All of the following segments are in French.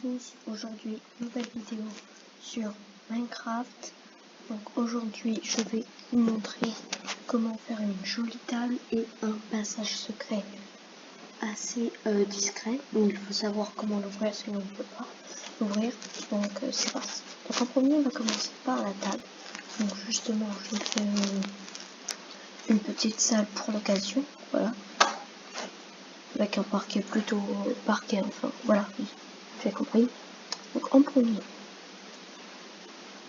tous, aujourd'hui nouvelle vidéo sur Minecraft. Donc aujourd'hui je vais vous montrer comment faire une jolie table et un passage secret assez discret. Donc il faut savoir comment l'ouvrir sinon on ne peut pas l'ouvrir. Donc c'est parti. Donc en premier on va commencer par la table. Donc justement j'ai fait une petite salle pour l'occasion, voilà. Avec un parquet plutôt parquet, enfin voilà, j'ai compris. Donc en premier,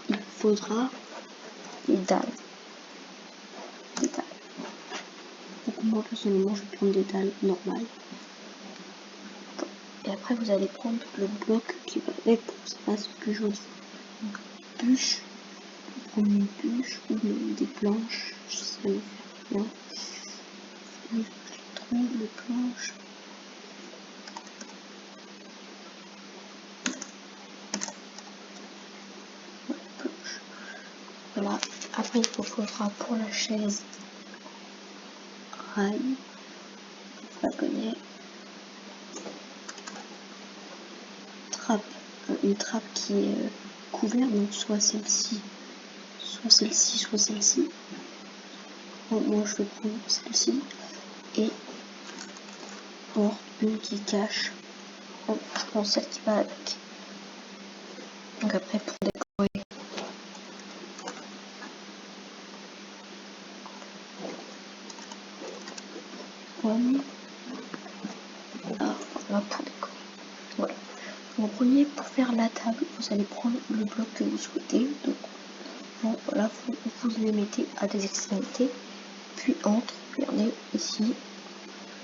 il faudra des dalles. Donc moi personnellement je vais prendre des dalles normales. Et après vous allez prendre le bloc qui va avec pour que ça fasse plus joli. Donc bûche, prendre une bûche ou des planches, je sais pas faire bien. Je trouve les planches. Voilà, après il vous faudra pour la chaise rail, wagonnet, trappe, une trappe qui est couverte, donc soit celle-ci, soit celle-ci, soit celle-ci. Bon, moi je vais prendre celle-ci et porte une qui cache. Bon, je prends celle qui va avec. Donc après pour décorer. Ah, voilà pour décorer. Voilà. En premier, pour faire la table, vous allez prendre le bloc que vous souhaitez. Donc bon, voilà, vous les mettez à des extrémités. Puis entre, regardez ici,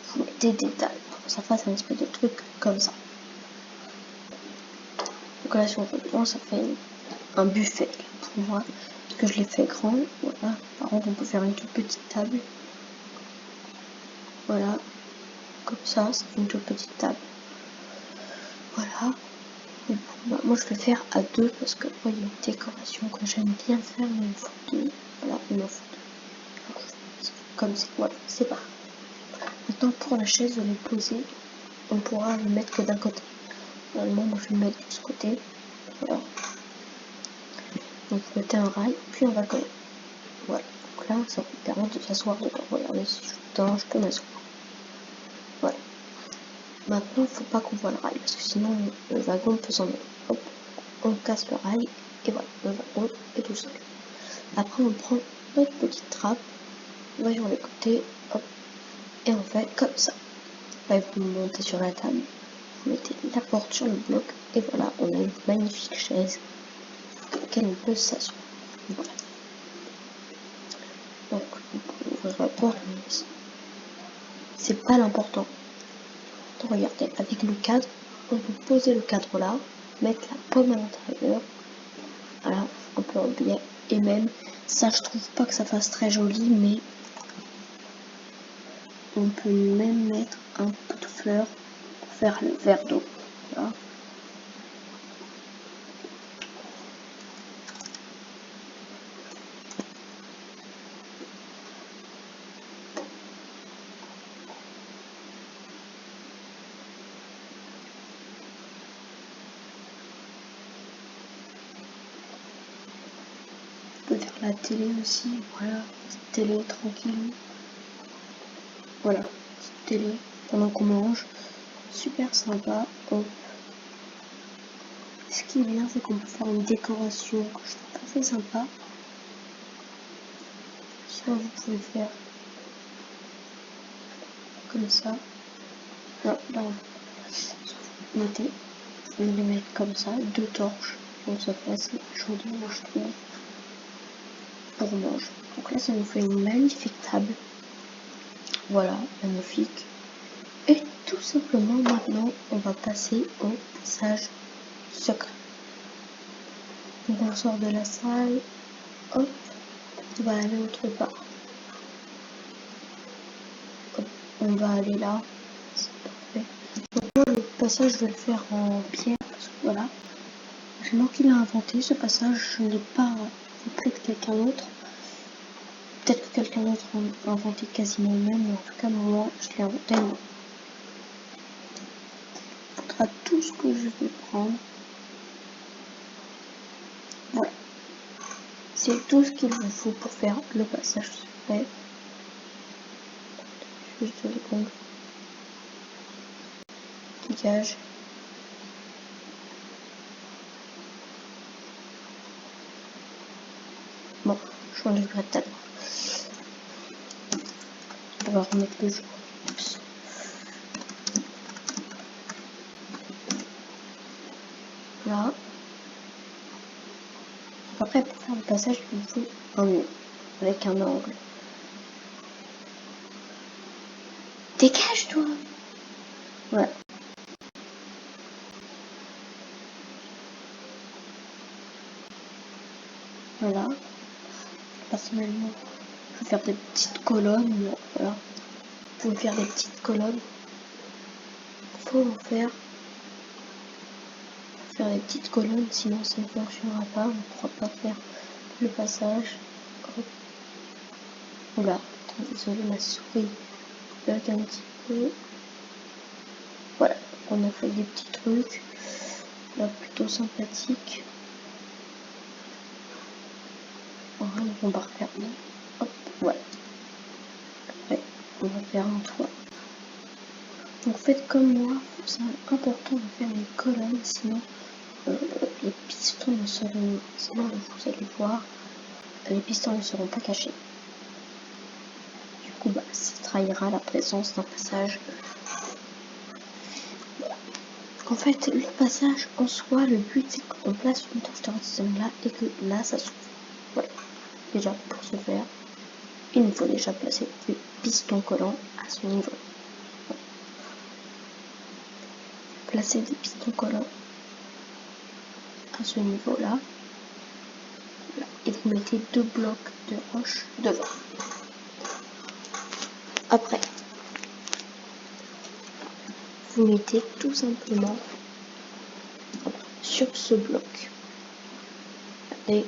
vous mettez des dalles pour que ça fasse un espèce de truc comme ça. Donc là, si on veut bien, ça fait un buffet pour moi, parce que je l'ai fait grand. Voilà. Par contre, on peut faire une toute petite table. Voilà, comme ça fait une toute petite table. Voilà. Et bon, moi, je vais faire à deux parce que moi, il y a une décoration que j'aime bien faire, mais il me faut deux. Voilà, il me faut deux. Comme ça, voilà, c'est parti. Maintenant, pour la chaise, je vais poser. On pourra le mettre que d'un côté. Normalement, moi, je vais le mettre de ce côté. Voilà. Donc, vous mettez un rail, puis on va coller. Voilà. Donc là, ça vous permet de s'asseoir dedans. Regardez, si je suis dedans, je peux m'asseoir. Voilà. Maintenant, il ne faut pas qu'on voit le rail, parce que sinon, le wagon peut s'en aller. Hop, on casse le rail, et voilà, le wagon est tout seul. Après, on prend notre petite trappe, on va sur les côtés, hop, et on fait comme ça. Là, vous montez sur la table, vous mettez la porte sur le bloc, et voilà, on a une magnifique chaise sur laquelle on peut s'asseoir. Voilà. Donc, vous pouvez ouvrir la porte, mais c'est pas l'important. Donc, regardez, avec le cadre, on peut poser le cadre là, mettre la pomme à l'intérieur, voilà, un peu en biais, et même, ça je trouve pas que ça fasse très joli, mais on peut même mettre un peu de fleurs pour faire le verre d'eau, voilà. On peut faire la télé aussi, voilà, petite télé tranquille. Voilà, petite télé pendant qu'on mange, super sympa. Hop. Ce qui est bien, c'est qu'on peut faire une décoration que je trouve assez sympa. Soit vous pouvez faire comme ça. Non, non. Notez, vous pouvez les mettre comme ça, deux torches. Donc ça fait assez joli, moi je trouve, pour manger. Donc là, ça nous fait une magnifique table. Voilà, magnifique. Et tout simplement, maintenant, on va passer au passage secret. Donc on sort de la salle, hop, on va aller autre part. Hop, on va aller là, c'est parfait. Donc moi, le passage, je vais le faire en pierre, parce que voilà, c'est moi qui l'ai inventé, ce passage, je ne l'ai pas repris de quelqu'un d'autre. Peut-être que quelqu'un d'autre a inventé quasiment le même, mais en tout cas, moi, je l'ai inventé moi. sera tout ce que je vais prendre. Voilà. C'est tout ce qu'il vous faut pour faire le passage secret. Juste l'épingle. Dégage. Bon, je m'en livrerai tout à l'heure. On va remettre le jour. Oups. Là. Après, pour faire le passage, il vous faut un mur avec un angle. Dégage-toi! Voilà. Voilà. Personnellement, je vais faire des petites colonnes. Voilà. Vous pouvez faire des petites colonnes. Il faut en faire des petites colonnes, sinon ça ne fonctionnera pas. On ne pourra pas faire le passage. Hop. Oula, désolé, ma souris bug un petit peu. Voilà, on a fait des petits trucs. Là, plutôt sympathiques. Voilà, on va refaire. Hop, voilà. Après, on va faire un toit. Donc faites comme moi, c'est important de faire une colonne, sinon les pistons ne seront, sinon vous allez voir, les pistons ne seront pas cachés. Du coup, bah, ça trahira la présence d'un passage. Voilà. Donc en fait, le passage en soi, le but c'est qu'on place une torche de redstone là et que là ça s'ouvre. Voilà. Déjà pour ce faire, il nous faut déjà placer des pistons collants à ce niveau. Voilà. Placer des pistons collants à ce niveau là. Et vous mettez 2 blocs de roche devant. Après, vous mettez tout simplement sur ce bloc et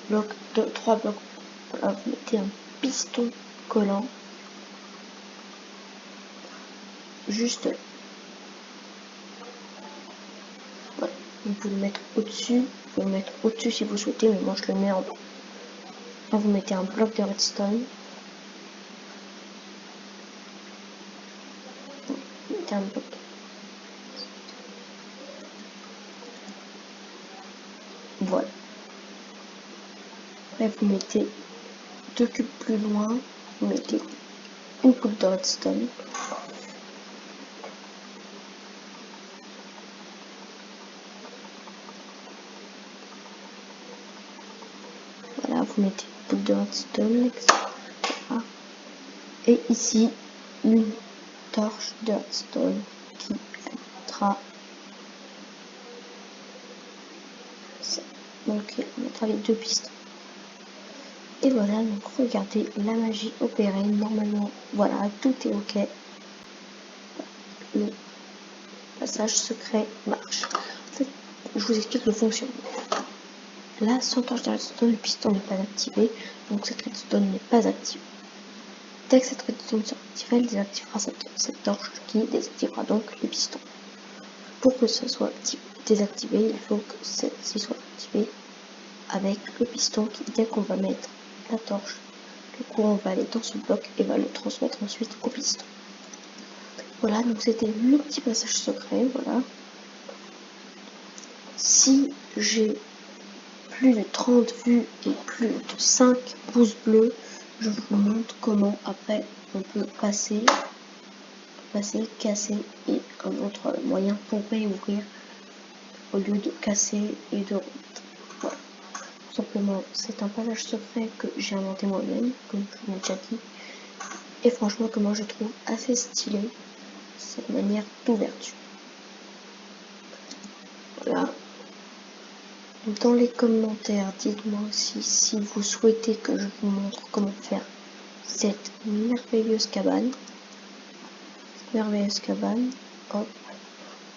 bloc de 3 blocs. Voilà, vous mettez un piston collant juste là. Voilà. Vous pouvez le mettre au-dessus, vous pouvez le mettre au-dessus si vous souhaitez, mais moi je le mets en bas. Là, vous mettez un bloc de redstone. Vous mettez un bloc. Voilà. Après, vous mettez 2 cubes plus loin, vous mettez une poule de redstone. Voilà, vous mettez une poule de redstone, etc. Et ici, une torche de redstone qui mettra ça. Donc, on mettra les 2 pistons. Et voilà, donc regardez la magie opérée. Normalement, voilà, tout est ok. Le passage secret marche. En fait, je vous explique le fonctionnement. Là, sans torche de redstone, le piston n'est pas activé, donc cette redstone n'est pas activée. Dès que cette redstone sera activée, elle désactivera cette torche qui désactivera donc les pistons. Pour que ça soit désactivé, il faut que celle-ci soit activée avec le piston qui, dès qu'on va mettre la torche, le courant va aller dans ce bloc et va le transmettre ensuite au piston. Voilà, donc c'était le petit passage secret, voilà. Si j'ai plus de 30 vues et plus de 5 pouces bleus, je vous montre comment après on peut passer, casser et un autre moyen pour réouvrir au lieu de casser et de remettre. Voilà. Tout simplement, c'est un passage secret que j'ai inventé moi-même, comme je vous l'ai déjà dit. Et franchement, que moi je trouve assez stylé cette manière d'ouverture. Voilà. Dans les commentaires, dites-moi aussi si vous souhaitez que je vous montre comment faire cette merveilleuse cabane. Hop.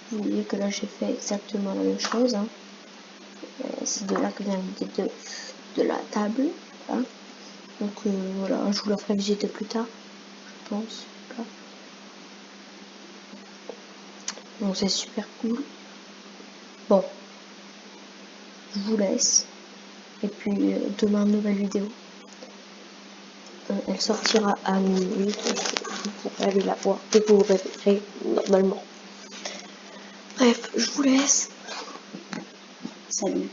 Vous voyez que là j'ai fait exactement la même chose. Hein. C'est de là que vient l'idée de la table. Voilà. Donc voilà, je vous la ferai visiter plus tard, je pense. Voilà. Donc c'est super cool. Bon, je vous laisse. Et puis demain, nouvelle vidéo. Elle sortira à minuit, donc vous pourrez aller la voir et vous vous réveillerez normalement. Bref, je vous laisse. Salut.